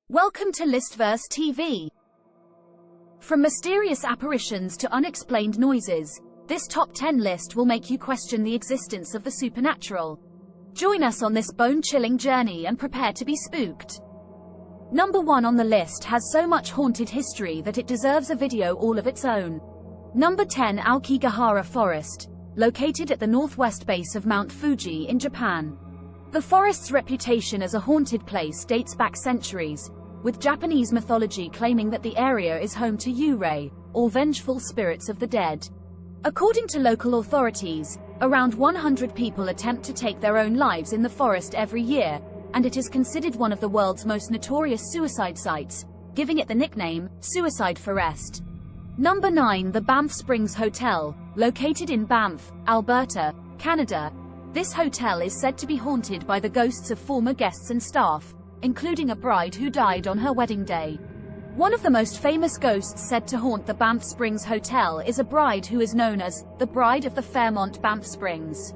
Welcome to Listverse TV. From mysterious apparitions to unexplained noises, this top 10 list will make you question the existence of the supernatural. Join us on this bone-chilling journey and prepare to be spooked. Number 1 on the list has so much haunted history that it deserves a video all of its own. Number 10, Aokigahara Forest, located at the northwest base of Mount Fuji in Japan. The forest's reputation as a haunted place dates back centuries, with Japanese mythology claiming that the area is home to yurei, or vengeful spirits of the dead. According to local authorities, around 100 people attempt to take their own lives in the forest every year, and it is considered one of the world's most notorious suicide sites, giving it the nickname, Suicide Forest. Number 9, the Banff Springs Hotel, located in Banff, Alberta, Canada. This hotel is said to be haunted by the ghosts of former guests and staff, including a bride who died on her wedding day. One of the most famous ghosts said to haunt the Banff Springs Hotel is a bride who is known as the Bride of the Fairmont Banff Springs.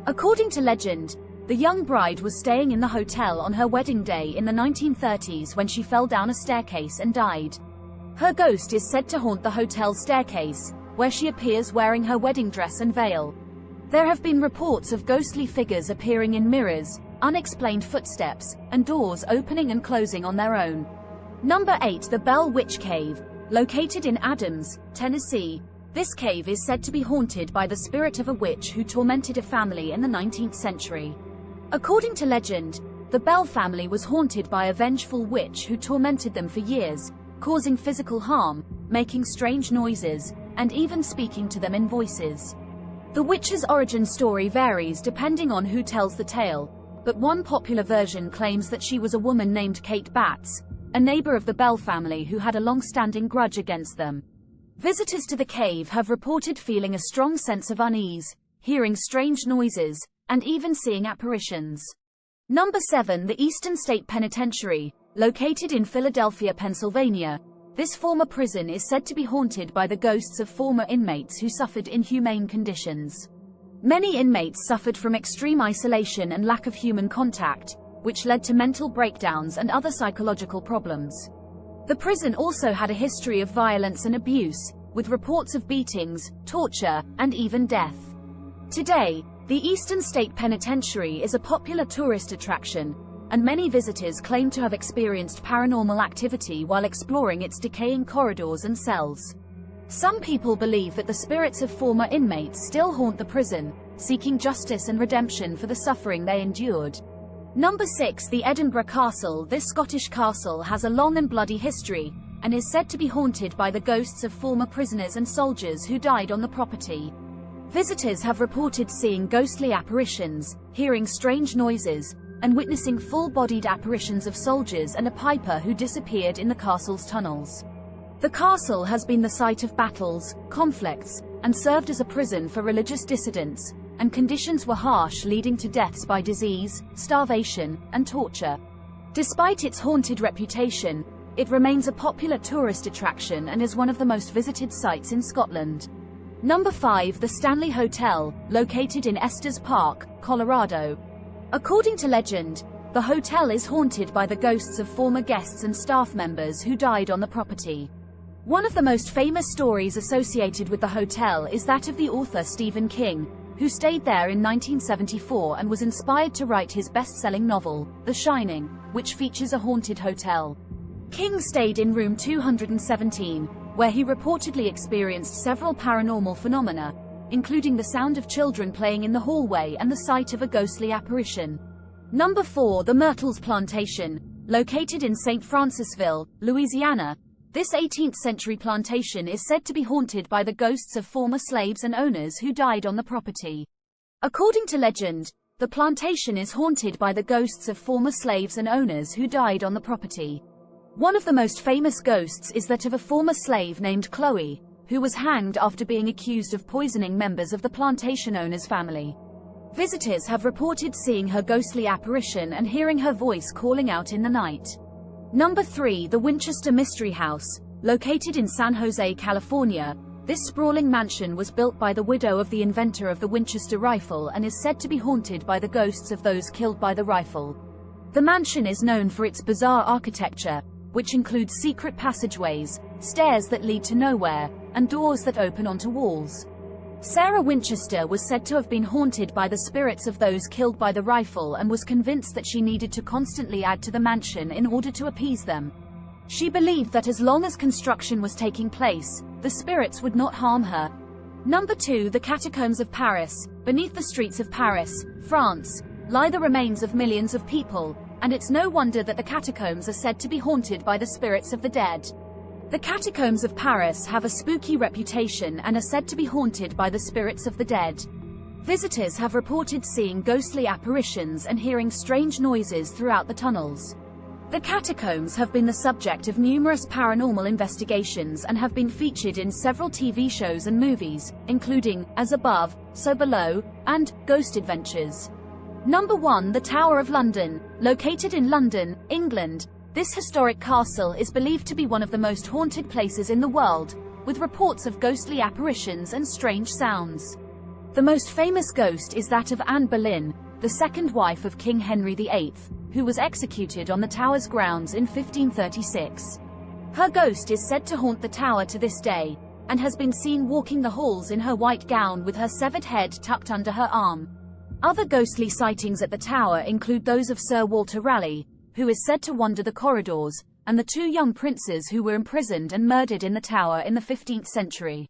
According to legend, the young bride was staying in the hotel on her wedding day in the 1930s when she fell down a staircase and died. Her ghost is said to haunt the hotel staircase, where she appears wearing her wedding dress and veil. There have been reports of ghostly figures appearing in mirrors, unexplained footsteps, and doors opening and closing on their own. Number 8, the Bell Witch Cave, located in Adams, Tennessee. This cave is said to be haunted by the spirit of a witch who tormented a family in the 19th century. According to legend, the Bell family was haunted by a vengeful witch who tormented them for years, causing physical harm, making strange noises, and even speaking to them in voices. The witch's origin story varies depending on who tells the tale, but one popular version claims that she was a woman named Kate Batts, a neighbor of the Bell family who had a long-standing grudge against them. Visitors to the cave have reported feeling a strong sense of unease, hearing strange noises, and even seeing apparitions. Number 7, the Eastern State Penitentiary, located in Philadelphia, Pennsylvania. This former prison is said to be haunted by the ghosts of former inmates who suffered inhumane conditions. Many inmates suffered from extreme isolation and lack of human contact, which led to mental breakdowns and other psychological problems. The prison also had a history of violence and abuse, with reports of beatings, torture, and even death. Today, the Eastern State Penitentiary is a popular tourist attraction, and many visitors claim to have experienced paranormal activity while exploring its decaying corridors and cells. Some people believe that the spirits of former inmates still haunt the prison, seeking justice and redemption for the suffering they endured. Number 6, the Edinburgh Castle. This Scottish castle has a long and bloody history, and is said to be haunted by the ghosts of former prisoners and soldiers who died on the property. Visitors have reported seeing ghostly apparitions, hearing strange noises, and witnessing full-bodied apparitions of soldiers and a piper who disappeared in the castle's tunnels. The castle has been the site of battles, conflicts, and served as a prison for religious dissidents, and conditions were harsh, leading to deaths by disease, starvation, and torture. Despite its haunted reputation, it remains a popular tourist attraction and is one of the most visited sites in Scotland. Number 5, the Stanley Hotel, located in Estes Park, Colorado. According to legend, the hotel is haunted by the ghosts of former guests and staff members who died on the property. One of the most famous stories associated with the hotel is that of the author Stephen King, who stayed there in 1974 and was inspired to write his best-selling novel, The Shining, which features a haunted hotel. King stayed in room 217, where he reportedly experienced several paranormal phenomena, including the sound of children playing in the hallway and the sight of a ghostly apparition. Number 4, the Myrtles Plantation, located in St. Francisville, Louisiana. This 18th-century plantation is said to be haunted by the ghosts of former slaves and owners who died on the property. According to legend, the plantation is haunted by the ghosts of former slaves and owners who died on the property. One of the most famous ghosts is that of a former slave named Chloe, who was hanged after being accused of poisoning members of the plantation owner's family. Visitors have reported seeing her ghostly apparition and hearing her voice calling out in the night. Number 3, the Winchester Mystery House, located in San Jose, California. This sprawling mansion was built by the widow of the inventor of the Winchester rifle and is said to be haunted by the ghosts of those killed by the rifle. The mansion is known for its bizarre architecture, which includes secret passageways, stairs that lead to nowhere, and doors that open onto walls. Sarah Winchester was said to have been haunted by the spirits of those killed by the rifle and was convinced that she needed to constantly add to the mansion in order to appease them. She believed that as long as construction was taking place, the spirits would not harm her. Number 2. The Catacombs of Paris. Beneath the streets of Paris, France, lie the remains of millions of people, and it's no wonder that the catacombs are said to be haunted by the spirits of the dead. The catacombs of Paris have a spooky reputation and are said to be haunted by the spirits of the dead. Visitors have reported seeing ghostly apparitions and hearing strange noises throughout the tunnels. The catacombs have been the subject of numerous paranormal investigations and have been featured in several TV shows and movies, including As Above, So Below, and Ghost Adventures. Number 1. The Tower of London. Located in London, England, this historic castle is believed to be one of the most haunted places in the world, with reports of ghostly apparitions and strange sounds. The most famous ghost is that of Anne Boleyn, the second wife of King Henry VIII, who was executed on the tower's grounds in 1536. Her ghost is said to haunt the tower to this day, and has been seen walking the halls in her white gown with her severed head tucked under her arm. Other ghostly sightings at the tower include those of Sir Walter Raleigh, who is said to wander the corridors, and the 2 young princes who were imprisoned and murdered in the tower in the 15th century.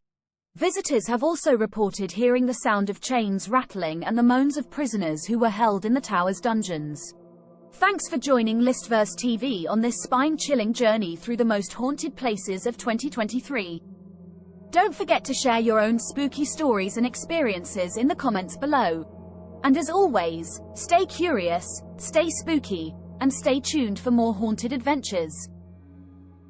Visitors have also reported hearing the sound of chains rattling and the moans of prisoners who were held in the tower's dungeons. Thanks for joining Listverse TV on this spine-chilling journey through the most haunted places of 2023. Don't forget to share your own spooky stories and experiences in the comments below. And as always, stay curious, stay spooky, and stay tuned for more haunted adventures.